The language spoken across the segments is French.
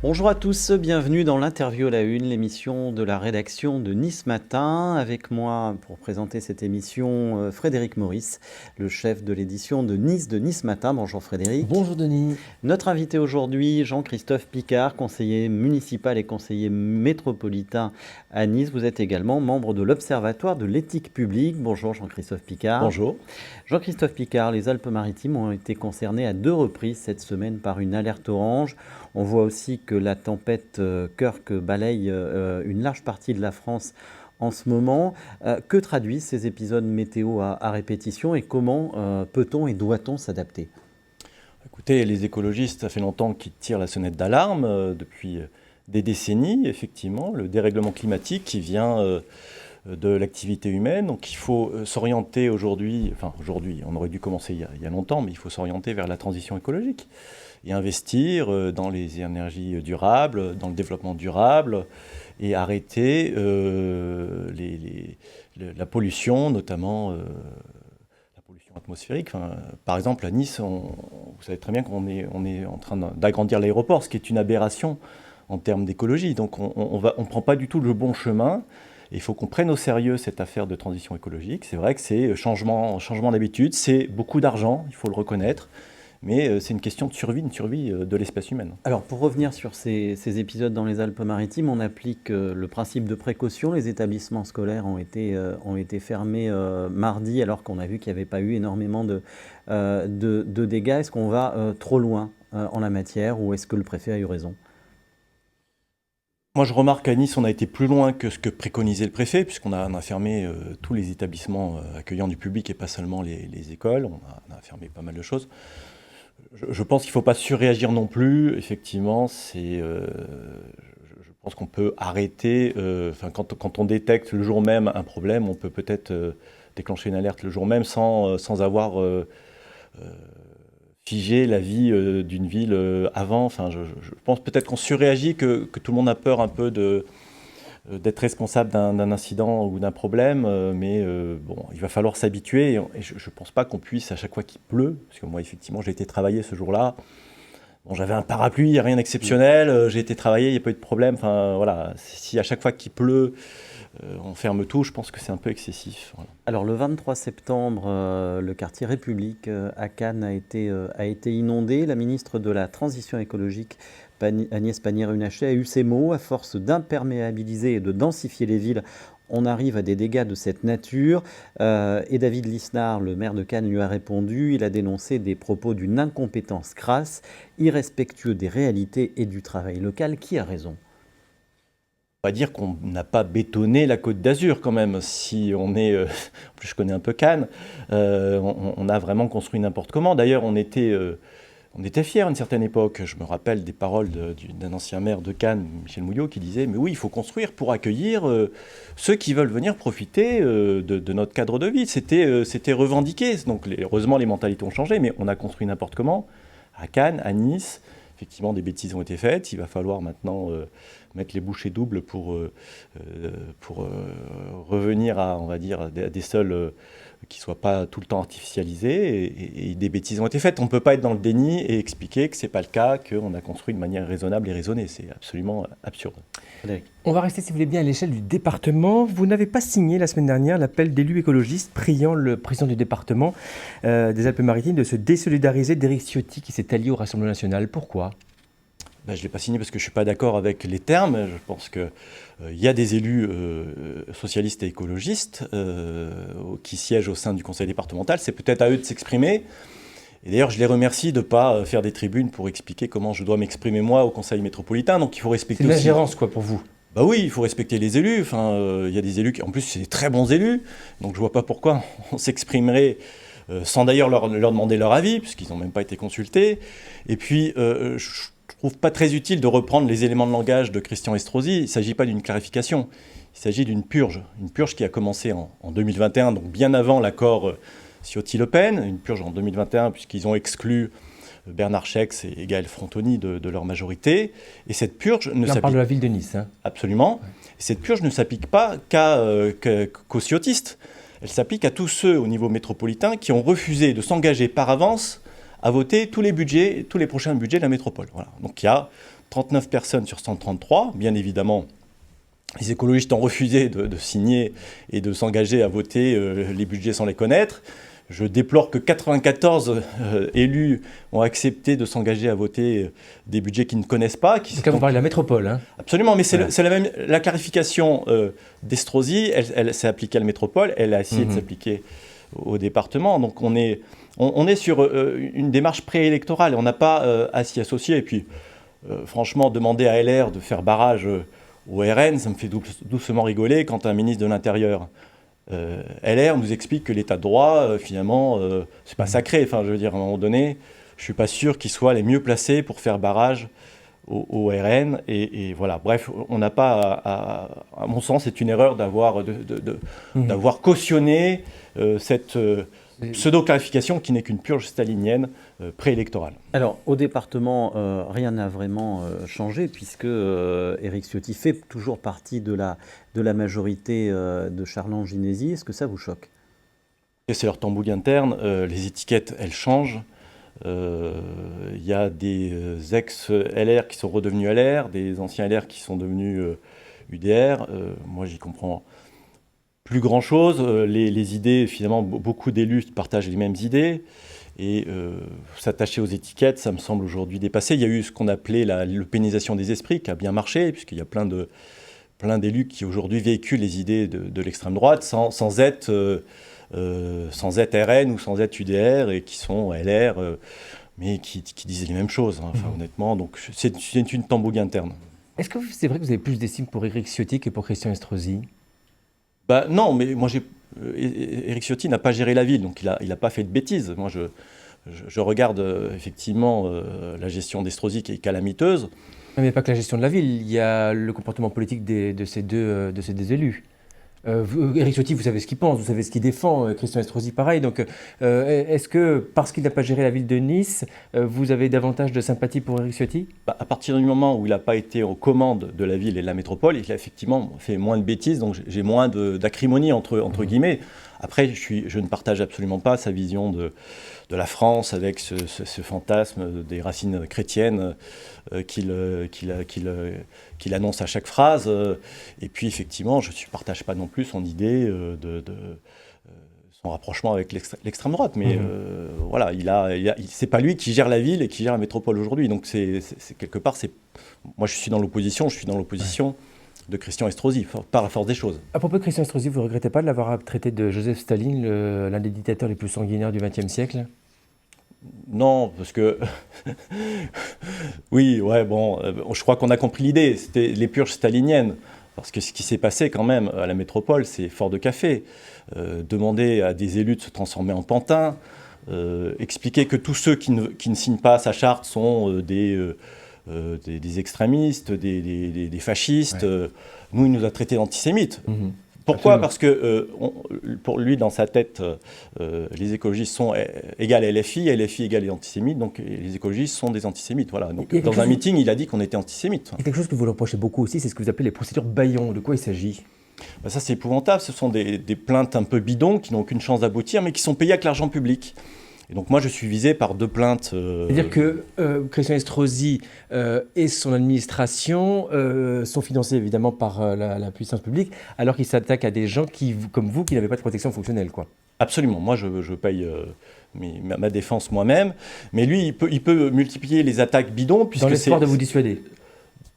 Bonjour à tous, bienvenue dans l'interview à la une, l'émission de la rédaction de Nice Matin. Avec moi pour présenter cette émission, Frédéric Maurice, le chef de l'édition de Nice Matin. Bonjour Frédéric. Bonjour Denis. Notre invité aujourd'hui, Jean-Christophe Picard, conseiller municipal et conseiller métropolitain à Nice. Vous êtes également membre de l'Observatoire de l'éthique publique. Bonjour Jean-Christophe Picard. Bonjour. Jean-Christophe Picard, les Alpes-Maritimes ont été concernées à 2 reprises cette semaine par une alerte orange. On voit aussi que la tempête Kirk balaye une large partie de la France en ce moment. Que traduisent ces épisodes météo à répétition et comment peut-on et doit-on s'adapter ? Écoutez, les écologistes, ça fait longtemps qu'ils tirent la sonnette d'alarme, depuis des décennies, effectivement. Le dérèglement climatique qui vient de l'activité humaine. Donc il faut s'orienter aujourd'hui, on aurait dû commencer il y a longtemps, mais il faut s'orienter vers la transition écologique et investir dans les énergies durables, dans le développement durable et arrêter la pollution, notamment la pollution atmosphérique. Par exemple, à Nice, vous savez très bien qu'on est en train d'agrandir l'aéroport, ce qui est une aberration en termes d'écologie. Donc on ne prend pas du tout le bon chemin. Il faut qu'on prenne au sérieux cette affaire de transition écologique. C'est vrai que c'est changement d'habitude, c'est beaucoup d'argent, il faut le reconnaître, mais c'est une question de survie de l'espèce humaine. Alors pour revenir sur ces épisodes dans les Alpes-Maritimes, on applique le principe de précaution. Les établissements scolaires ont été fermés mardi alors qu'on a vu qu'il n'y avait pas eu énormément de dégâts. Est-ce qu'on va trop loin en la matière ou est-ce que le préfet a eu raison ? Moi, je remarque qu'à Nice, on a été plus loin que ce que préconisait le préfet, puisqu'on a fermé tous les établissements accueillant du public et pas seulement les écoles. On a fermé pas mal de choses. Je pense qu'il ne faut pas surréagir non plus. Effectivement, je pense qu'on peut arrêter. Quand on détecte le jour même un problème, on peut peut-être déclencher une alerte le jour même sans avoir figer la vie d'une ville avant. Je pense peut-être qu'on surréagit, que tout le monde a peur un peu d'être responsable d'un incident ou d'un problème, mais il va falloir s'habituer. Et je ne pense pas qu'on puisse, à chaque fois qu'il pleut, parce que moi, effectivement, j'ai été travailler ce jour-là. J'avais un parapluie, il n'y a rien d'exceptionnel, j'ai été travailler, il n'y a pas eu de problème. Si à chaque fois qu'il pleut, on ferme tout, je pense que c'est un peu excessif. Voilà. Alors le 23 septembre, le quartier République à Cannes a été inondé. La ministre de la Transition écologique, Agnès Pannier-Runacher, a eu ces mots: à force d'imperméabiliser et de densifier les villes, on arrive à des dégâts de cette nature. Et David Lisnard, le maire de Cannes, lui a répondu. Il a dénoncé des propos d'une incompétence crasse, irrespectueux des réalités et du travail local. Qui a raison ? On va dire qu'on n'a pas bétonné la Côte d'Azur quand même. Si on est, en plus je connais un peu Cannes, on a vraiment construit n'importe comment. D'ailleurs, on était fiers à une certaine époque. Je me rappelle des paroles d'un ancien maire de Cannes, Michel Mouillot, qui disait « Mais oui, il faut construire pour accueillir ceux qui veulent venir profiter de notre cadre de vie ». C'était revendiqué. Donc heureusement, les mentalités ont changé, mais on a construit n'importe comment. À Cannes, à Nice, effectivement, des bêtises ont été faites. Il va falloir maintenant mettre les bouchées doubles pour revenir à, on va dire, à des sols qui ne soient pas tout le temps artificialisés. Et des bêtises ont été faites. On ne peut pas être dans le déni et expliquer que ce n'est pas le cas, qu'on a construit de manière raisonnable et raisonnée. C'est absolument absurde. On va rester, si vous voulez bien, à l'échelle du département. Vous n'avez pas signé la semaine dernière l'appel d'élus écologistes priant le président du département des Alpes-Maritimes de se désolidariser d'Éric Ciotti qui s'est allié au Rassemblement national. Pourquoi ? Je ne l'ai pas signé parce que je ne suis pas d'accord avec les termes. Je pense qu'il y a des élus socialistes et écologistes qui siègent au sein du conseil départemental. C'est peut-être à eux de s'exprimer. Et d'ailleurs, je les remercie de ne pas faire des tribunes pour expliquer comment je dois m'exprimer moi au conseil métropolitain. Donc il faut respecter aussi... C'est une ingérence, quoi, pour vous ? Bah oui, il faut respecter les élus. Il y a des élus qui, en plus, c'est des très bons élus. Donc je ne vois pas pourquoi on s'exprimerait sans d'ailleurs leur demander leur avis, puisqu'ils n'ont même pas été consultés. Et puis, je ne trouve pas très utile de reprendre les éléments de langage de Christian Estrosi. Il ne s'agit pas d'une clarification, il s'agit d'une purge. Une purge qui a commencé en 2021, donc bien avant l'accord Ciotti-Le Pen. Une purge en 2021 puisqu'ils ont exclu Bernard Schex et Gaël Frontoni de leur majorité. Et cette purge ne s'applique... On parle de la ville de Nice. Hein. Absolument. Et cette purge ne s'applique pas qu'aux ciotistes. Elle s'applique à tous ceux au niveau métropolitain qui ont refusé de s'engager par avance à voter tous les prochains budgets de la métropole. Voilà. Donc il y a 39 personnes sur 133. Bien évidemment, les écologistes ont refusé de signer et de s'engager à voter les budgets sans les connaître. Je déplore que 94 élus ont accepté de s'engager à voter des budgets qu'ils ne connaissent pas. C'est quand vous parlez de la métropole. Hein. Absolument, mais c'est la clarification d'Estrosi, elle s'est appliquée à la métropole, elle a essayé de s'appliquer au département. Donc on est sur une démarche préélectorale et on n'a pas à s'y associer. Et puis, franchement, demander à LR de faire barrage au RN, ça me fait doucement rigoler quand un ministre de l'Intérieur LR nous explique que l'état de droit, finalement, c'est pas sacré. Enfin, je veux dire, à un moment donné, je suis pas sûr qu'ils soient les mieux placés pour faire barrage au RN. Et voilà, bref, on n'a pas, à mon sens, c'est une erreur d'avoir cautionné cette pseudo-clarification qui n'est qu'une purge stalinienne préélectorale. Alors, au département, rien n'a vraiment changé puisque Éric Ciotti fait toujours partie de la majorité de Charles Ginésy. Est-ce que ça vous choque? Et c'est leur tambouille interne. Les étiquettes, elles changent. Il y a des ex-LR qui sont redevenus LR, des anciens LR qui sont devenus UDR. Moi, j'y comprends plus grand-chose. Les idées, finalement, beaucoup d'élus partagent les mêmes idées. Et s'attacher aux étiquettes, ça me semble aujourd'hui dépassé. Il y a eu ce qu'on appelait l'eupénisation des esprits, qui a bien marché, puisqu'il y a plein d'élus qui aujourd'hui véhiculent les idées de l'extrême droite sans être RN ou sans être UDR, et qui sont LR, mais qui disent les mêmes choses, hein, enfin, honnêtement. Donc c'est une tambouille interne. Est-ce que c'est vrai que vous avez plus d'estime pour Éric Ciotti que pour Christian Estrosi? Non, mais moi, Éric Ciotti n'a pas géré la ville, donc il n'a pas fait de bêtises. Moi, je regarde effectivement la gestion d'Estrosi qui est calamiteuse. Mais il n'y a pas que la gestion de la ville, il y a le comportement politique de ces deux élus. Éric Ciotti, vous savez ce qu'il pense, vous savez ce qu'il défend, Christian Estrosi pareil. Donc, est-ce que parce qu'il n'a pas géré la ville de Nice, vous avez davantage de sympathie pour Éric Ciotti? À partir du moment où il n'a pas été aux commandes de la ville et de la métropole, il a effectivement fait moins de bêtises, donc j'ai moins d'acrimonie entre guillemets. Après, je ne partage absolument pas sa vision de la France avec ce fantasme des racines chrétiennes qu'il annonce à chaque phrase. Et puis, effectivement, je ne partage pas non plus son idée son rapprochement avec l'extrême droite. Mais voilà, c'est pas lui qui gère la ville et qui gère la métropole aujourd'hui. Donc, c'est quelque part, moi, je suis dans l'opposition. De Christian Estrosi, par la force des choses. À propos de Christian Estrosi, vous ne regrettez pas de l'avoir traité de Joseph Staline, l'un des dictateurs les plus sanguinaires du XXe siècle? Non, parce que... oui, ouais, bon, je crois qu'on a compris l'idée. C'était les purges staliniennes. Parce que ce qui s'est passé quand même à la métropole, c'est fort de café. Demander à des élus de se transformer en pantins, expliquer que tous ceux qui ne signent pas sa charte sont des extrémistes, des fascistes. Ouais. Nous, il nous a traités d'antisémites. Pourquoi? Absolument. Parce que pour lui, dans sa tête, les écologistes sont égales à LFI égale les antisémites, donc les écologistes sont des antisémites. Voilà. Donc, dans un meeting, il a dit qu'on était antisémites. Il y a quelque chose que vous reprochez beaucoup aussi, c'est ce que vous appelez les procédures Bayon. De quoi il s'agit? Ça, c'est épouvantable. Ce sont des plaintes un peu bidons qui n'ont aucune chance d'aboutir, mais qui sont payées avec l'argent public. Et donc moi, je suis visé par deux plaintes. C'est-à-dire que Christian Estrosi et son administration sont financés évidemment par la puissance publique, alors qu'il s'attaque à des gens comme vous qui n'avaient pas de protection fonctionnelle, quoi. Absolument. Moi, je paye ma défense moi-même. Mais lui, il peut multiplier les attaques bidons. Dans l'espoir de vous dissuader.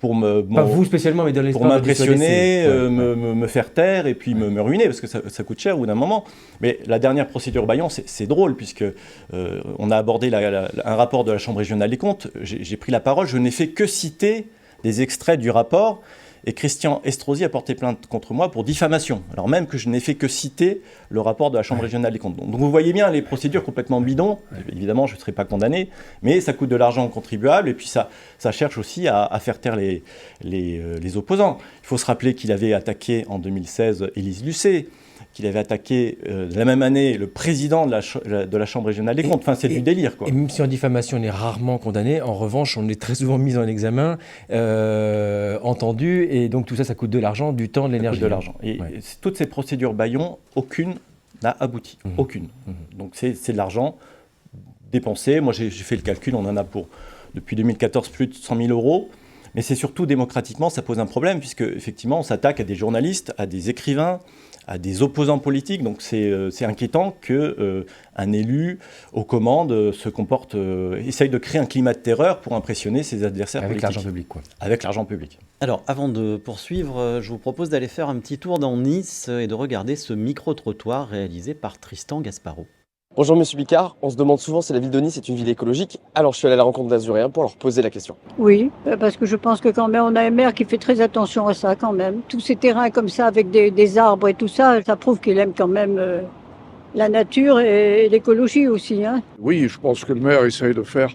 Pas vous spécialement, mais dans l'espoir pour m'impressionner, me faire taire et puis me ruiner, parce que ça coûte cher au bout d'un moment. Mais la dernière procédure Bayon, c'est drôle, puisque on a abordé un rapport de la Chambre régionale des comptes. J'ai pris la parole, je n'ai fait que citer des extraits du rapport, et Christian Estrosi a porté plainte contre moi pour diffamation, alors même que je n'ai fait que citer le rapport de la Chambre régionale des comptes. Donc vous voyez bien les procédures complètement bidons. Évidemment, je ne serai pas condamné, mais ça coûte de l'argent aux contribuables, et puis ça cherche aussi à faire taire les opposants. Il faut se rappeler qu'il avait attaqué en 2016 Élise Lucet, qu'il avait attaqué la même année le président de la Chambre régionale des comptes. Enfin, c'est du délire, quoi. Et même si en diffamation on est rarement condamné, en revanche, on est très souvent mis en examen, entendu, et donc tout ça, ça coûte de l'argent, du temps, de l'énergie. De l'argent. Et toutes ces procédures Bayon, aucune n'a abouti. Aucune. Donc c'est de l'argent dépensé. Moi, j'ai fait le calcul, on en a depuis 2014 plus de 100 000 euros. Mais c'est surtout démocratiquement, ça pose un problème, puisque effectivement, on s'attaque à des journalistes, à des écrivains, à des opposants politiques. Donc c'est inquiétant qu'un élu aux commandes se comporte, essaye de créer un climat de terreur pour impressionner ses adversaires politiques. Avec l'argent public, quoi. Avec l'argent public. Alors, avant de poursuivre, je vous propose d'aller faire un petit tour dans Nice et de regarder ce micro-trottoir réalisé par Tristan Gasparot. Bonjour Monsieur Picard, on se demande souvent si la ville de Nice est une ville écologique, alors je suis allé à la rencontre d'Azuréens pour leur poser la question. Oui, parce que je pense que quand même, on a un maire qui fait très attention à ça quand même. Tous ces terrains comme ça, avec des arbres et tout ça, ça prouve qu'il aime quand même la nature et l'écologie aussi. Hein. Oui, je pense que le maire essaye de faire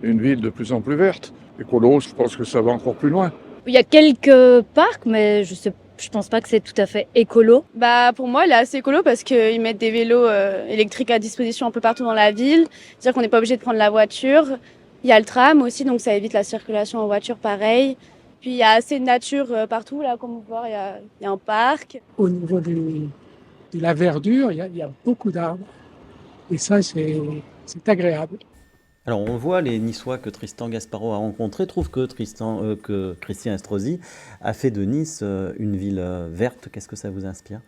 une ville de plus en plus verte. Écolo, je pense que ça va encore plus loin. Il y a quelques parcs, mais je pense pas que c'est tout à fait écolo. Pour moi, il est assez écolo parce qu'ils mettent des vélos électriques à disposition un peu partout dans la ville. C'est-à-dire qu'on n'est pas obligé de prendre la voiture. Il y a le tram aussi, donc ça évite la circulation en voiture, pareil. Puis il y a assez de nature partout, là, comme vous pouvez voir, il y a un parc. Au niveau de la verdure, il y a beaucoup d'arbres. Et ça, c'est agréable. Alors, on voit les Niçois que Tristan Gasparot a rencontrés trouvent que Christian Estrosi a fait de Nice une ville verte. Qu'est-ce que ça vous inspire ?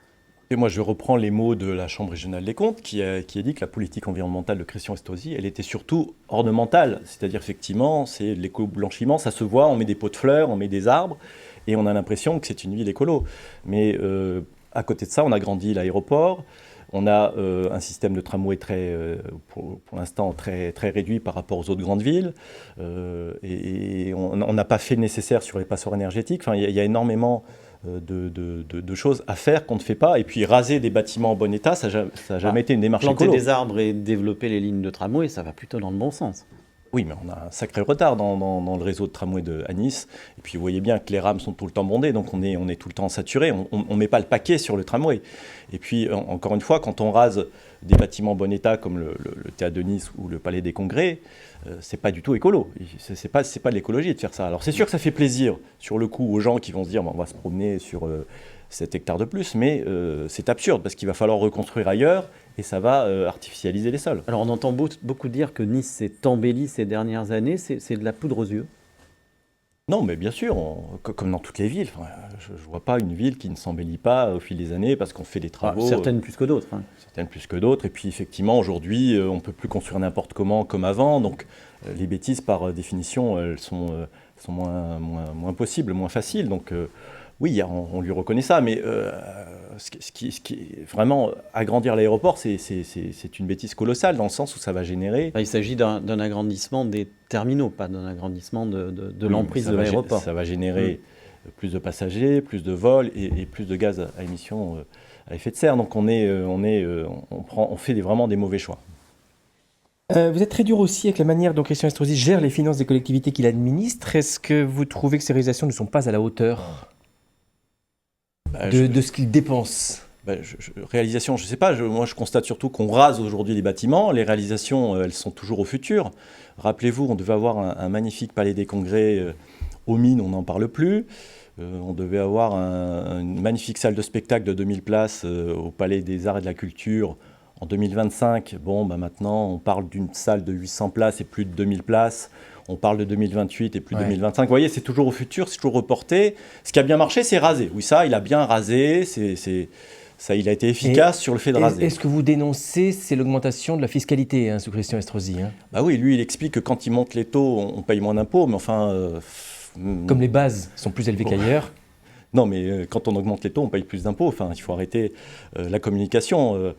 Et moi, je reprends les mots de la Chambre régionale des comptes qui a dit que la politique environnementale de Christian Estrosi, elle était surtout ornementale. C'est-à-dire, effectivement, c'est l'éco-blanchiment, ça se voit, on met des pots de fleurs, on met des arbres, et on a l'impression que c'est une ville écolo. Mais à côté de ça, on a grandi l'aéroport. On a un système de tramway pour l'instant très réduit par rapport aux autres grandes villes. Et on n'a pas fait le nécessaire sur les passoires énergétiques. Enfin, il y a énormément de choses à faire qu'on ne fait pas. Et puis raser des bâtiments en bon état, ça n'a jamais été une démarche planter écolo. des arbres et développer les lignes de tramway, ça va plutôt dans le bon sens. Oui, mais on a un sacré retard dans le réseau de tramway à Nice. Et puis vous voyez bien que les rames sont tout le temps bondées, donc on est tout le temps saturé. On ne met pas le paquet sur le tramway. Et puis, encore une fois, quand on rase des bâtiments en bon état, comme le Théâtre de Nice ou le Palais des Congrès, c'est pas du tout écolo. C'est pas de l'écologie de faire ça. Alors c'est sûr que ça fait plaisir, sur le coup, aux gens qui vont se dire on va se promener sur 7 hectares de plus, mais c'est absurde, parce qu'il va falloir reconstruire ailleurs, et ça va artificialiser les sols. Alors on entend beaucoup dire que Nice s'est embellie ces dernières années, c'est de la poudre aux yeux. Non, mais bien sûr, comme dans toutes les villes, je ne vois pas une ville qui ne s'embellit pas au fil des années parce qu'on fait des travaux. Certaines plus que d'autres. Hein. Certaines plus que d'autres. Et puis effectivement, aujourd'hui, on ne peut plus construire n'importe comment comme avant. Donc les bêtises, par définition, elles sont moins possibles, moins faciles. Donc oui, on lui reconnaît ça. Mais ce qui est vraiment agrandir l'aéroport, c'est une bêtise colossale dans le sens où ça va générer... Il s'agit d'un agrandissement des terminaux, pas d'un agrandissement de l'emprise de l'aéroport. Ça va générer plus de passagers, plus de vols et plus de gaz à émissions à effet de serre. Donc on fait vraiment des mauvais choix. Vous êtes très dur aussi avec la manière dont Christian Estrosi gère les finances des collectivités qu'il administre. Est-ce que vous trouvez que ces réalisations ne sont pas à la hauteur de ce qu'il dépense? Réalisation, je ne sais pas. Moi, je constate surtout qu'on rase aujourd'hui les bâtiments. Les réalisations, elles sont toujours au futur. Rappelez-vous, on devait avoir un magnifique palais des congrès aux Mines, on n'en parle plus. On devait avoir une magnifique salle de spectacle de 2000 places au Palais des Arts et de la Culture en 2025. Maintenant, on parle d'une salle de 800 places et plus de 2000 places. On parle de 2028 et plus de 2025. Vous voyez, c'est toujours au futur, c'est toujours reporté. Ce qui a bien marché, c'est raser. Oui, ça, il a bien rasé. Ça, il a été efficace sur le fait de raser. Et ce que vous dénoncez, c'est l'augmentation de la fiscalité sous Christian Estrosi. Oui, lui, il explique que quand il monte les taux, on paye moins d'impôts, mais enfin... Comme les bases sont plus élevées qu'ailleurs. Non, mais quand on augmente les taux, on paye plus d'impôts. Enfin, il faut arrêter la communication. M.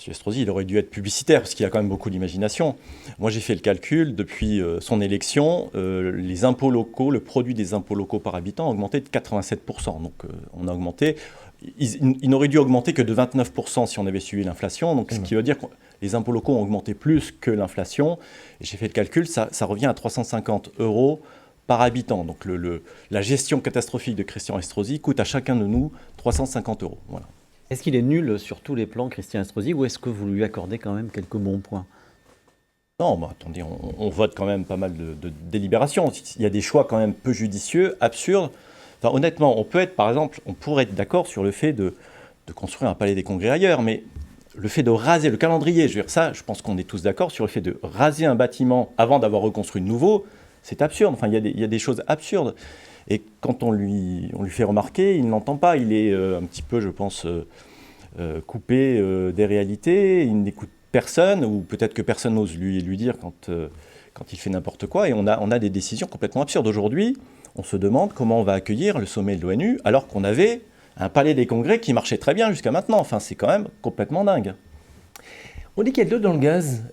Estrosi, il aurait dû être publicitaire, parce qu'il a quand même beaucoup d'imagination. Moi, j'ai fait le calcul. Depuis son élection, les impôts locaux, le produit des impôts locaux par habitant a augmenté de 87%. Donc, on a augmenté... Il n'aurait dû augmenter que de 29% si on avait suivi l'inflation. Donc, ce qui veut dire que les impôts locaux ont augmenté plus que l'inflation. Et j'ai fait le calcul, ça revient à 350 € par habitant. Donc la gestion catastrophique de Christian Estrosi coûte à chacun de nous 350 €. Voilà. Est-ce qu'il est nul sur tous les plans, Christian Estrosi, ou est-ce que vous lui accordez quand même quelques bons points ? Non, attendez, on vote quand même pas mal de délibérations. Il y a des choix quand même peu judicieux, absurdes. Enfin, honnêtement, on pourrait être d'accord sur le fait de construire un palais des congrès ailleurs, mais le fait de raser le calendrier, je pense qu'on est tous d'accord sur le fait de raser un bâtiment avant d'avoir reconstruit de nouveau, c'est absurde. Enfin, il y a des choses absurdes. Et quand on lui fait remarquer, il n'entend pas. Il est un petit peu, je pense, coupé des réalités. Il n'écoute personne, ou peut-être que personne n'ose lui dire quand il fait n'importe quoi. Et on a des décisions complètement absurdes. Aujourd'hui, on se demande comment on va accueillir le sommet de l'ONU alors qu'on avait un palais des congrès qui marchait très bien jusqu'à maintenant. Enfin, c'est quand même complètement dingue. On dit qu'il y a de l'eau dans le gaz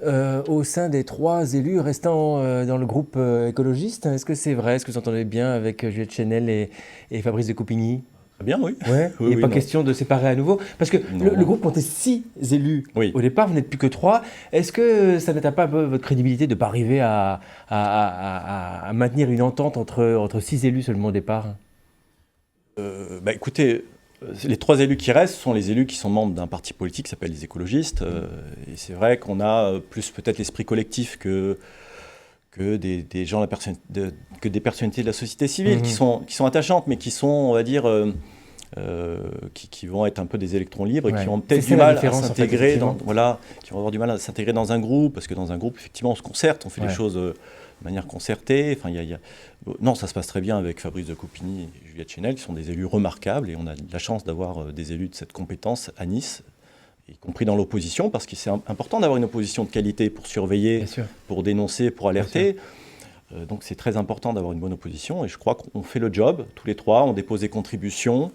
au sein des 3 élus restants dans le groupe écologiste. Est-ce que c'est vrai? Est-ce que vous entendez bien avec Juliette Chenel et Fabrice de Coupigny? Très bien, oui. Ouais, il n'est pas question de séparer à nouveau. Parce que le groupe comptait 6 élus. Oui. Au départ, vous n'êtes plus que 3. Est-ce que ça n'atteint pas votre crédibilité de ne pas arriver à maintenir une entente entre 6 élus seulement au départ? Écoutez, les 3 élus qui restent sont les élus qui sont membres d'un parti politique qui s'appelle les écologistes. Et c'est vrai qu'on a plus peut-être l'esprit collectif que des gens, que des personnalités de la société civile qui sont attachantes, mais qui sont, on va dire, qui vont être un peu des électrons libres et qui ont peut-être du mal à s'intégrer qui vont avoir du mal à s'intégrer dans un groupe, parce que dans un groupe, effectivement, on se concerte, on fait les choses de manière concertée. Enfin, non, ça se passe très bien avec Fabrice de Coupigny et Juliette Chenel, qui sont des élus remarquables, et on a la chance d'avoir des élus de cette compétence à Nice, y compris dans l'opposition, parce que c'est important d'avoir une opposition de qualité pour surveiller, pour dénoncer, pour alerter. Donc c'est très important d'avoir une bonne opposition, et je crois qu'on fait le job, tous les 3, on dépose des contributions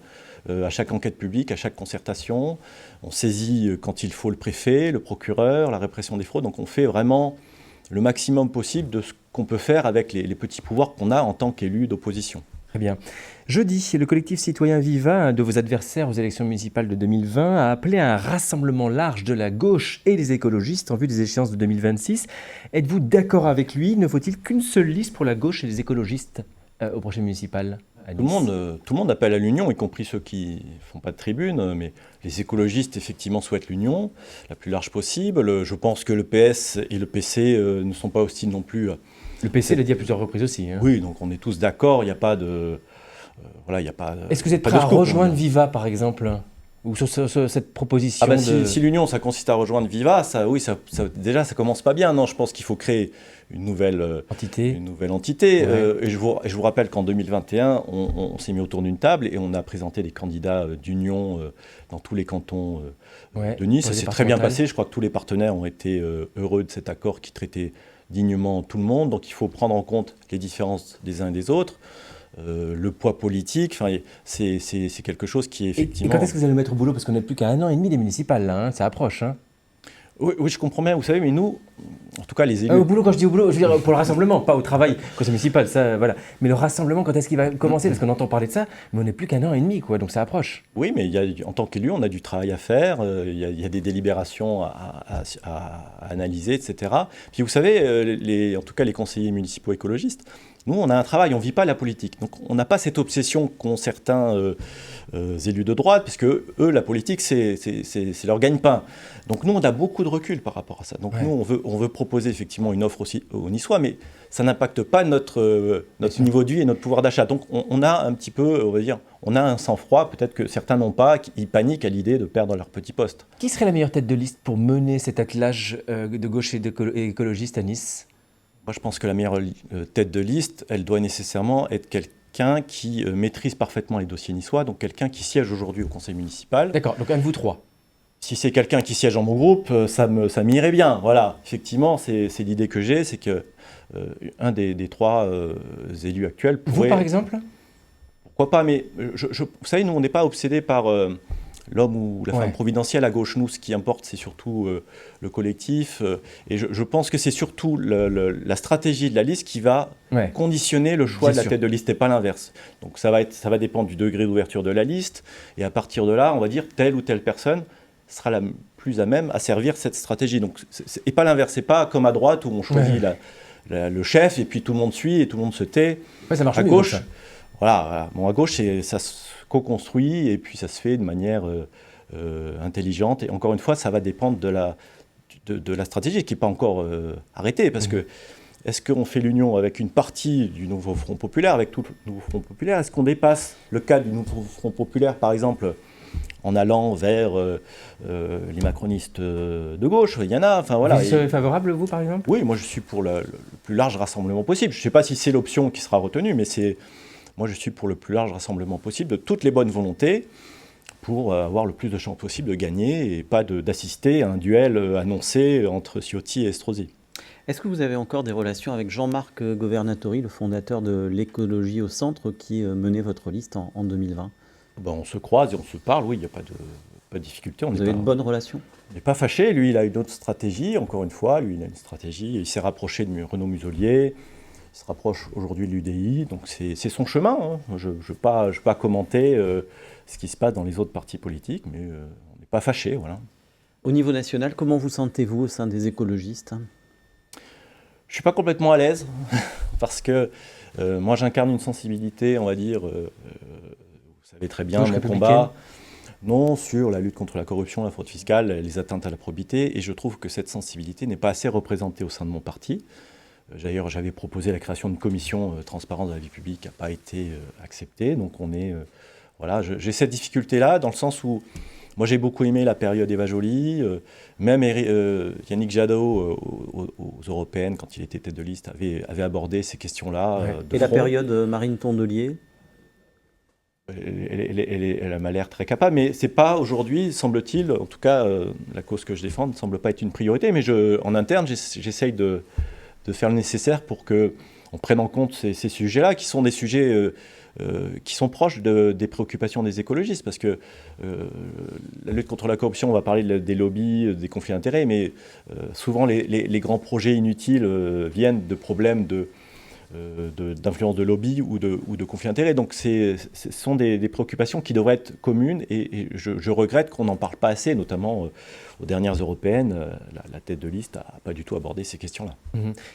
à chaque enquête publique, à chaque concertation, on saisit quand il faut le préfet, le procureur, la répression des fraudes, donc on fait vraiment le maximum possible de ce qu'on peut faire avec les petits pouvoirs qu'on a en tant qu'élu d'opposition. Très bien. Jeudi, le collectif citoyen Viva, un de vos adversaires aux élections municipales de 2020, a appelé à un rassemblement large de la gauche et des écologistes en vue des échéances de 2026. Êtes-vous d'accord avec lui? Ne faut-il qu'une seule liste pour la gauche et les écologistes aux prochaines municipales à Nice? Tout le monde appelle à l'union, y compris ceux qui ne font pas de tribune, mais les écologistes, effectivement, souhaitent l'union la plus large possible. Je pense que le PS et le PC ne sont pas hostiles non plus. Le PC l'a dit à plusieurs reprises aussi. Oui, donc on est tous d'accord, il n'y a pas de... Est-ce que vous êtes prêt à rejoindre Viva, par exemple, ou sur cette proposition Si l'union, ça consiste à rejoindre Viva, déjà, ça commence pas bien. Non, je pense qu'il faut créer une nouvelle entité. Ouais. Et je vous rappelle qu'en 2021, on s'est mis autour d'une table et on a présenté des candidats d'union dans tous les cantons de Nice. Ça s'est très bien passé. Je crois que tous les partenaires ont été heureux de cet accord qui traitait dignement tout le monde. Donc il faut prendre en compte les différences des uns et des autres. Le poids politique, c'est quelque chose qui est effectivement... Et quand est-ce que vous allez le mettre au boulot? Parce qu'on n'est plus qu'à 1 an et demi des municipales, là, ça approche. Oui, je comprends bien, vous savez, mais nous, en tout cas les élus... Au boulot, quand je dis au boulot, je veux dire pour le rassemblement, pas au travail, conseil municipal, ça, voilà. Mais le rassemblement, quand est-ce qu'il va commencer? Parce qu'on entend parler de ça, mais on n'est plus qu'à 1 an et demi, quoi, donc ça approche. Oui, mais en tant qu'élu, on a du travail à faire, il y a des délibérations à analyser, etc. Puis vous savez, en tout cas les conseillers municipaux écologistes, nous, on a un travail, on ne vit pas la politique. Donc, on n'a pas cette obsession qu'ont certains élus de droite, parce que eux, la politique, c'est leur gagne-pain. Donc, nous, on a beaucoup de recul par rapport à ça. Donc, nous, on veut proposer effectivement une offre aussi aux Niçois, mais ça n'impacte pas notre niveau de vie et notre pouvoir d'achat. Donc, on a un petit peu, on va dire, on a un sang-froid, peut-être que certains n'ont pas, ils paniquent à l'idée de perdre leur petit poste. Qui serait la meilleure tête de liste pour mener cet attelage de gauche et écologiste à Nice? Moi, je pense que la meilleure tête de liste, elle doit nécessairement être quelqu'un qui maîtrise parfaitement les dossiers niçois, donc quelqu'un qui siège aujourd'hui au conseil municipal. D'accord, donc un de vous 3. Si c'est quelqu'un qui siège dans mon groupe, ça m'irait bien. Voilà, effectivement, c'est l'idée que j'ai, c'est que un des 3 élus actuels pourrait... Vous, par exemple? Pourquoi pas, mais vous savez, nous, on n'est pas obsédés par... l'homme ou la femme providentielle à gauche. Nous, ce qui importe, c'est surtout le collectif. Et je pense que c'est surtout la stratégie de la liste qui va conditionner le choix de la tête de liste et pas l'inverse. Donc ça va dépendre du degré d'ouverture de la liste. Et à partir de là, on va dire telle ou telle personne sera la plus à même à servir cette stratégie. Donc, et pas l'inverse. C'est pas comme à droite où on choisit le chef et puis tout le monde suit et tout le monde se tait. Ça marche à mieux, gauche, ça. Voilà. Bon, à gauche, ça se co-construit et puis ça se fait de manière intelligente. Et encore une fois, ça va dépendre de la stratégie qui n'est pas encore arrêtée. Parce que est-ce qu'on fait l'union avec une partie du nouveau Front populaire, avec tout le nouveau Front populaire? Est-ce qu'on dépasse le cadre du nouveau Front populaire, par exemple, en allant vers les macronistes de gauche? Il y en a. Enfin, voilà. Vous serez favorable, vous, par exemple? Oui, moi je suis pour le plus large rassemblement possible. Je ne sais pas si c'est l'option qui sera retenue, mais c'est Moi, je suis pour le plus large rassemblement possible de toutes les bonnes volontés pour avoir le plus de chances possible de gagner et pas d'assister à un duel annoncé entre Ciotti et Estrosi. Est-ce que vous avez encore des relations avec Jean-Marc Governatori, le fondateur de l'écologie au centre, qui menait votre liste en 2020? On se croise et on se parle, oui, il n'y a pas de difficulté. Vous avez une bonne relation? On n'est pas fâché. Lui, il a une autre stratégie, encore une fois. Lui, il a une stratégie. Il s'est rapproché de Renaud Muselier. Il se rapproche aujourd'hui de l'UDI. Donc, c'est son chemin. Hein. Je ne veux pas commenter ce qui se passe dans les autres partis politiques, mais on n'est pas fâché, voilà. Au niveau national, comment vous sentez-vous au sein des écologistes? Je ne suis pas complètement à l'aise, parce que moi, j'incarne une sensibilité, on va dire, vous savez très bien, mon combat, non, sur la lutte contre la corruption, la fraude fiscale, les atteintes à la probité, et je trouve que cette sensibilité n'est pas assez représentée au sein de mon parti. D'ailleurs, j'avais proposé la création d'une commission transparence de la vie publique qui n'a pas été acceptée, donc on est... voilà, j'ai cette difficulté-là, dans le sens où moi j'ai beaucoup aimé la période Eva Joly, même Yannick Jadot aux Européennes, quand il était tête de liste, avait abordé ces questions-là. Ouais. Et la période Marine Tondelier? Elle m'a l'air très capable, mais c'est pas aujourd'hui, semble-t-il, en tout cas la cause que je défends ne semble pas être une priorité, mais en interne j'essaye de faire le nécessaire pour qu'on prenne en compte ces sujets-là, qui sont des sujets qui sont proches des préoccupations des écologistes, parce que la lutte contre la corruption, on va parler des lobbies, des conflits d'intérêts, mais souvent les grands projets inutiles viennent de problèmes d'influence de lobby ou de conflits d'intérêts. Donc ce sont des préoccupations qui devraient être communes, et je regrette qu'on n'en parle pas assez, notamment aux dernières européennes. La tête de liste n'a pas du tout abordé ces questions-là.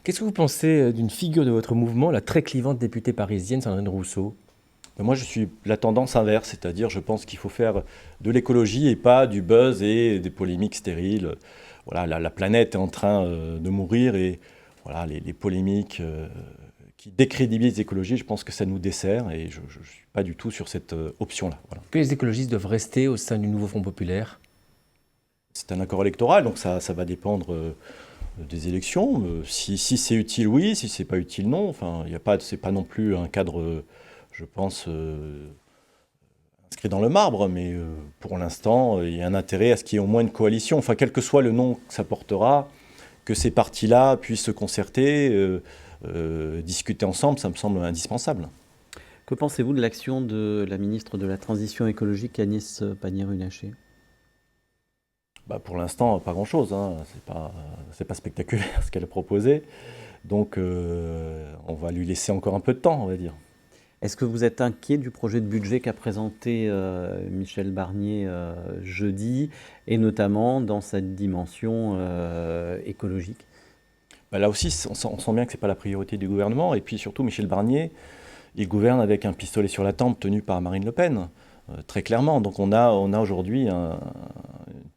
Qu'est-ce que vous pensez d'une figure de votre mouvement, la très clivante députée parisienne Sandrine Rousseau? Moi, je suis la tendance inverse, c'est-à-dire je pense qu'il faut faire de l'écologie et pas du buzz et des polémiques stériles. Voilà, la planète est en train de mourir, et voilà, les polémiques qui décrédibilisent l'écologie, je pense que ça nous dessert, et je ne suis pas du tout sur cette option-là. Voilà. Que les écologistes doivent rester au sein du nouveau Front populaire? C'est un accord électoral, donc ça va dépendre des élections. Si c'est utile, oui. Si c'est pas utile, non. Enfin, c'est pas non plus un cadre, je pense, inscrit dans le marbre, mais pour l'instant, il y a un intérêt à ce qu'il y ait au moins une coalition. Enfin, quel que soit le nom que ça portera, que ces partis-là puissent se concerter, discuter ensemble, ça me semble indispensable. Que pensez-vous de l'action de la ministre de la Transition écologique, Agnès Pannier-Runacher? Pour l'instant, pas grand-chose. Hein. C'est pas spectaculaire ce qu'elle a proposé. Donc, on va lui laisser encore un peu de temps, on va dire. Est-ce que vous êtes inquiet du projet de budget qu'a présenté Michel Barnier jeudi, et notamment dans cette dimension écologique? Là aussi, on sent bien que ce n'est pas la priorité du gouvernement. Et puis surtout, Michel Barnier, il gouverne avec un pistolet sur la tempe tenu par Marine Le Pen, très clairement. Donc on a aujourd'hui une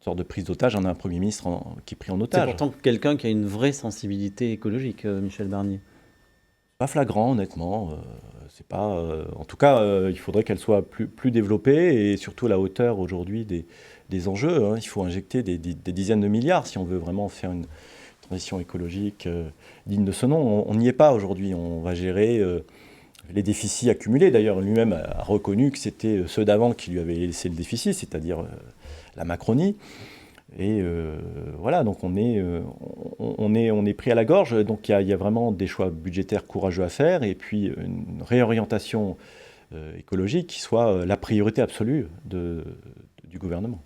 sorte de prise d'otage. On a un Premier ministre qui est pris en otage. C'est pourtant quelqu'un qui a une vraie sensibilité écologique, Michel Barnier. Pas flagrant, honnêtement. C'est pas, en tout cas, il faudrait qu'elle soit plus développée, et surtout à la hauteur aujourd'hui des enjeux. Hein. Il faut injecter des dizaines de milliards si on veut vraiment faire une transition écologique digne de ce nom. On n'y est pas aujourd'hui. On va gérer les déficits accumulés. D'ailleurs, lui-même a reconnu que c'était ceux d'avant qui lui avaient laissé le déficit, c'est-à-dire la Macronie. Et voilà, donc on est pris à la gorge. Donc il y a vraiment des choix budgétaires courageux à faire, et puis une réorientation écologique qui soit la priorité absolue du gouvernement.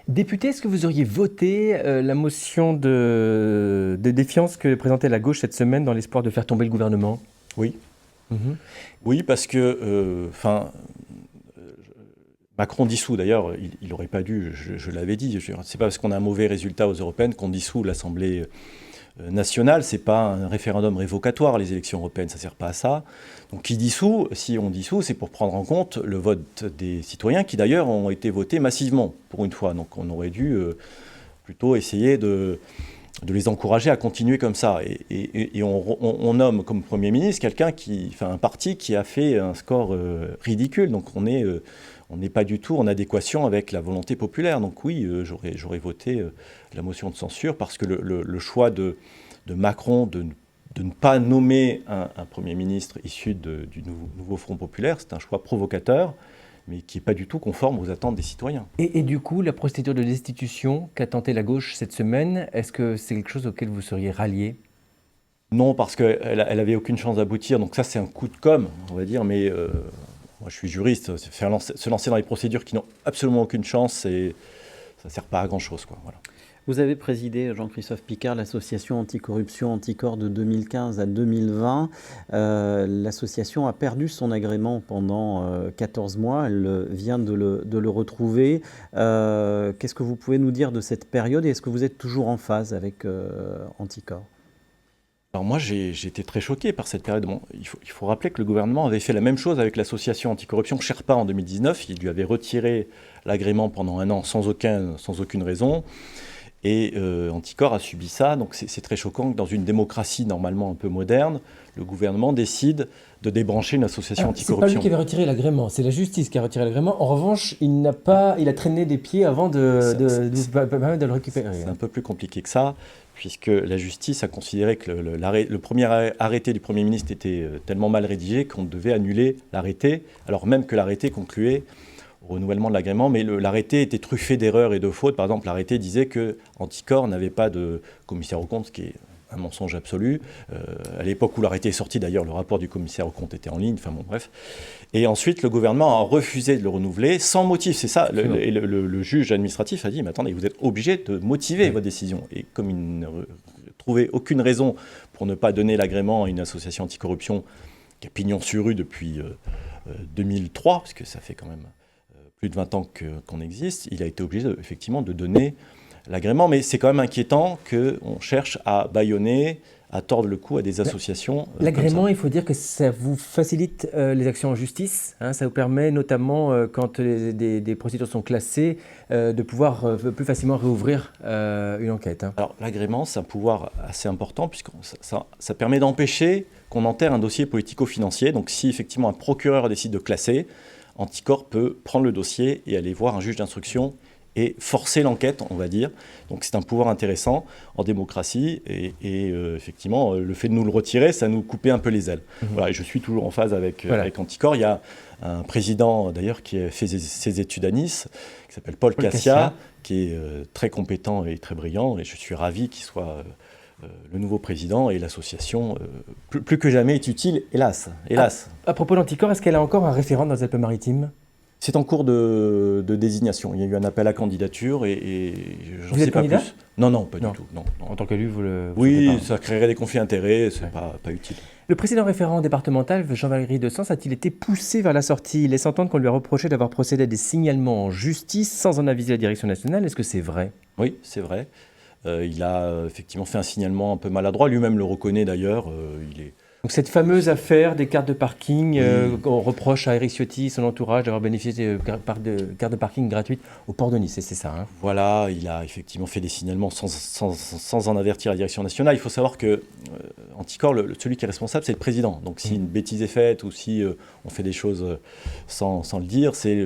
Député, est-ce que vous auriez voté la motion de défiance que présentait la gauche cette semaine dans l'espoir de faire tomber le gouvernement? Oui. Oui, parce que Macron dissout, d'ailleurs, il n'aurait pas dû, je l'avais dit, c'est pas parce qu'on a un mauvais résultat aux européennes qu'on dissout l'Assemblée nationale, c'est pas un référendum révocatoire, les élections européennes, ça sert pas à ça. Donc qui dissout, si on dissout, c'est pour prendre en compte le vote des citoyens, qui d'ailleurs ont été votés massivement, pour une fois. Donc on aurait dû plutôt essayer de les encourager à continuer comme ça. Et on nomme comme Premier ministre un parti qui a fait un score ridicule. Donc on n'est pas du tout en adéquation avec la volonté populaire. Donc oui, j'aurais voté la motion de censure, parce que le choix de Macron de de ne pas nommer un Premier ministre issu du nouveau Front populaire. C'est un choix provocateur, mais qui n'est pas du tout conforme aux attentes des citoyens. Et du coup, la procédure de destitution qu'a tenté la gauche cette semaine, est-ce que c'est quelque chose auquel vous seriez rallié ? Non, parce qu'elle n'avait aucune chance d'aboutir. Donc ça, c'est un coup de com', on va dire. Mais moi, je suis juriste. Se lancer dans des procédures qui n'ont absolument aucune chance, ça ne sert pas à grand-chose, quoi. Voilà. Vous avez présidé, Jean-Christophe Picard, l'association anticorruption Anticor de 2015 à 2020. L'association a perdu son agrément pendant 14 mois. Elle vient de le retrouver. Qu'est-ce que vous pouvez nous dire de cette période et est-ce que vous êtes toujours en phase avec Anticor ? Alors moi, j'ai été très choqué par cette période. Bon, il faut rappeler que le gouvernement avait fait la même chose avec l'association anticorruption Sherpa en 2019. Il lui avait retiré l'agrément pendant 1 an sans aucune raison. Et Anticor a subi ça. Donc c'est très choquant que dans une démocratie normalement un peu moderne, le gouvernement décide de débrancher une association anticorruption. C'est pas lui qui avait retiré l'agrément, c'est la justice qui a retiré l'agrément. En revanche, il a traîné des pieds avant de le récupérer. C'est un peu plus compliqué que ça, puisque la justice a considéré que le premier arrêté du Premier ministre était tellement mal rédigé qu'on devait annuler l'arrêté, alors même que l'arrêté concluait au renouvellement de l'agrément, mais l'arrêté était truffé d'erreurs et de fautes. Par exemple, l'arrêté disait que Anticor n'avait pas de commissaire aux comptes, ce qui est un mensonge absolu. À l'époque où l'arrêté est sorti, d'ailleurs, le rapport du commissaire aux comptes était en ligne, enfin bon, bref. Et ensuite, le gouvernement a refusé de le renouveler sans motif. C'est ça, le juge administratif a dit, mais attendez, vous êtes obligé de motiver votre décision. Et comme il ne trouvait aucune raison pour ne pas donner l'agrément à une association anticorruption qui a pignon sur rue depuis 2003, parce que ça fait quand même plus de 20 ans qu'on existe, il a été obligé effectivement de donner l'agrément. Mais c'est quand même inquiétant qu'on cherche à bâillonner, à tordre le cou à des associations. L'agrément, il faut dire que ça vous facilite les actions en justice. Hein, ça vous permet notamment, quand des procédures sont classées, de pouvoir plus facilement réouvrir une enquête. Hein. Alors l'agrément, c'est un pouvoir assez important, puisque ça permet d'empêcher qu'on enterre un dossier politico-financier. Donc si effectivement un procureur décide de classer, Anticor peut prendre le dossier et aller voir un juge d'instruction et forcer l'enquête, on va dire. Donc c'est un pouvoir intéressant en démocratie et effectivement, le fait de nous le retirer, ça nous coupait un peu les ailes. Voilà, et je suis toujours en phase avec Anticor. Il y a un président d'ailleurs qui a fait ses études à Nice, qui s'appelle Paul Cassia, qui est très compétent et très brillant, et je suis ravi qu'il soit le nouveau président, et l'association, plus que jamais, est utile, hélas. À propos d'Anticor, est-ce qu'elle a encore un référent dans les Alpes-Maritimes ? C'est en cours de désignation. Il y a eu un appel à candidature et j'en sais pas plus. Non, pas du tout. Non. En tant qu'élu, vous le... Oui, ça créerait des conflits d'intérêts, c'est pas utile. Le président référent départemental, Jean-Valéry Dessens, a-t-il été poussé vers la sortie ? Il laisse entendre qu'on lui a reproché d'avoir procédé à des signalements en justice sans en aviser la direction nationale. Est-ce que c'est vrai ? Oui, c'est vrai. Il a effectivement fait un signalement un peu maladroit. Lui-même le reconnaît d'ailleurs. Donc cette fameuse affaire des cartes de parking, on reproche à Éric Ciotti et son entourage d'avoir bénéficié de cartes de parking gratuites au port de Nice, c'est ça, hein ? Voilà, il a effectivement fait des signalements sans en avertir la direction nationale. Il faut savoir que Anticor, celui qui est responsable, c'est le président. Donc si une bêtise est faite ou si on fait des choses sans le dire, c'est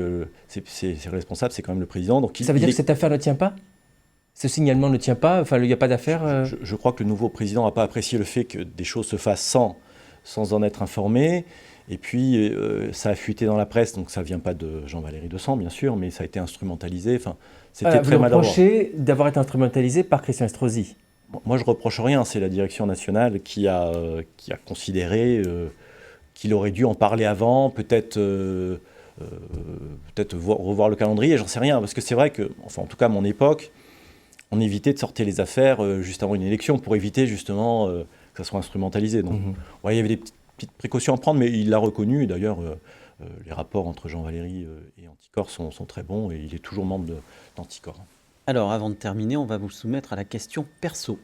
responsable, c'est quand même le président. Donc ça veut dire que cette affaire ne tient pas ? Ce signalement ne tient pas ? Enfin, il n'y a pas d'affaire Je crois que le nouveau président n'a pas apprécié le fait que des choses se fassent sans en être informé. Et puis, ça a fuité dans la presse, donc ça ne vient pas de Jean-Valéry Dessens, bien sûr, mais ça a été instrumentalisé. Enfin, c'était très maladroit. Vous reprochez d'avoir été instrumentalisé par Christian Estrosi ? Moi, je ne reproche rien. C'est la direction nationale qui a considéré qu'il aurait dû en parler avant, peut-être revoir le calendrier, j'en sais rien. Parce que c'est vrai que, enfin, en tout cas, à mon époque, on évitait de sortir les affaires juste avant une élection pour éviter justement que ça soit instrumentalisé. Donc, il y avait des petites précautions à prendre, mais il l'a reconnu. Et d'ailleurs, les rapports entre Jean-Valéry et Anticor sont très bons et il est toujours membre d'Anticor. Alors, avant de terminer, on va vous soumettre à la question perso.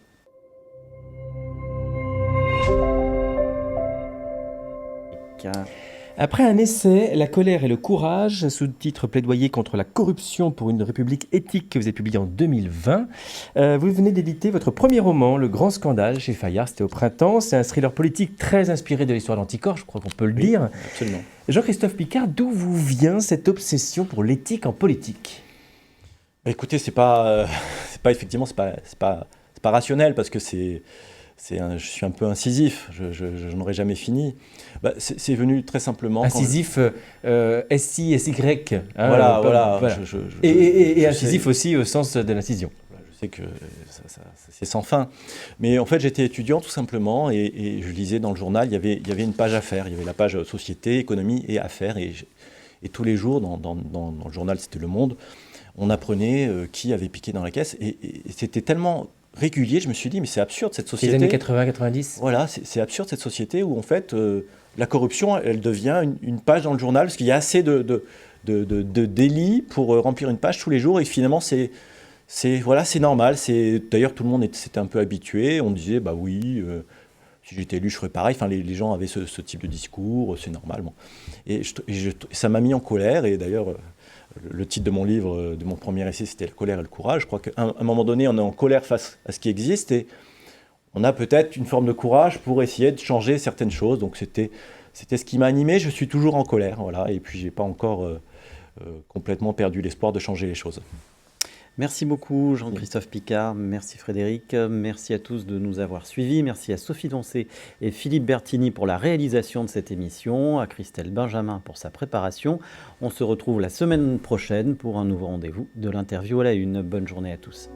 Après un essai, La colère et le courage, sous-titre Plaidoyer contre la corruption pour une république éthique, que vous avez publié en 2020, vous venez d'éditer votre premier roman, Le Grand Scandale, chez Fayard, c'était au printemps. C'est un thriller politique très inspiré de l'histoire d'Anticor, je crois qu'on peut le dire. Absolument. Jean-Christophe Picard, d'où vous vient cette obsession pour l'éthique en politique ? Écoutez, c'est pas rationnel, parce que je suis un peu incisif, je n'aurai jamais fini. C'est venu très simplement... Incisif, S-I-S-Y. Hein, voilà. Et incisif aussi au sens de l'incision. Je sais que c'est sans fin. Mais en fait, j'étais étudiant tout simplement et je lisais dans le journal, il y avait une page affaires. Il y avait la page société, économie et affaires. Et tous les jours, dans le journal, c'était Le Monde, on apprenait qui avait piqué dans la caisse. Et c'était tellement régulier, je me suis dit, mais c'est absurde cette société. Les années 80-90. Voilà, c'est absurde cette société où en fait, la corruption, elle devient une page dans le journal parce qu'il y a assez de délits pour remplir une page tous les jours. Et finalement, c'est normal. D'ailleurs, tout le monde s'était un peu habitué. On disait, bah oui, si j'étais élu, je ferais pareil. Enfin, les gens avaient ce type de discours, c'est normal. Bon. Et ça m'a mis en colère. Et d'ailleurs, le titre de mon livre, de mon premier essai, c'était « La colère et le courage ». Je crois qu'à un moment donné, on est en colère face à ce qui existe et on a peut-être une forme de courage pour essayer de changer certaines choses. Donc c'était ce qui m'a animé. Je suis toujours en colère, voilà. Et puis, je n'ai pas encore complètement perdu l'espoir de changer les choses. Merci beaucoup Jean-Christophe Picard, merci Frédéric, merci à tous de nous avoir suivis, merci à Sophie Doncé et Philippe Bertini pour la réalisation de cette émission, à Christelle Benjamin pour sa préparation. On se retrouve la semaine prochaine pour un nouveau rendez-vous de l'interview à la une. Bonne journée à tous.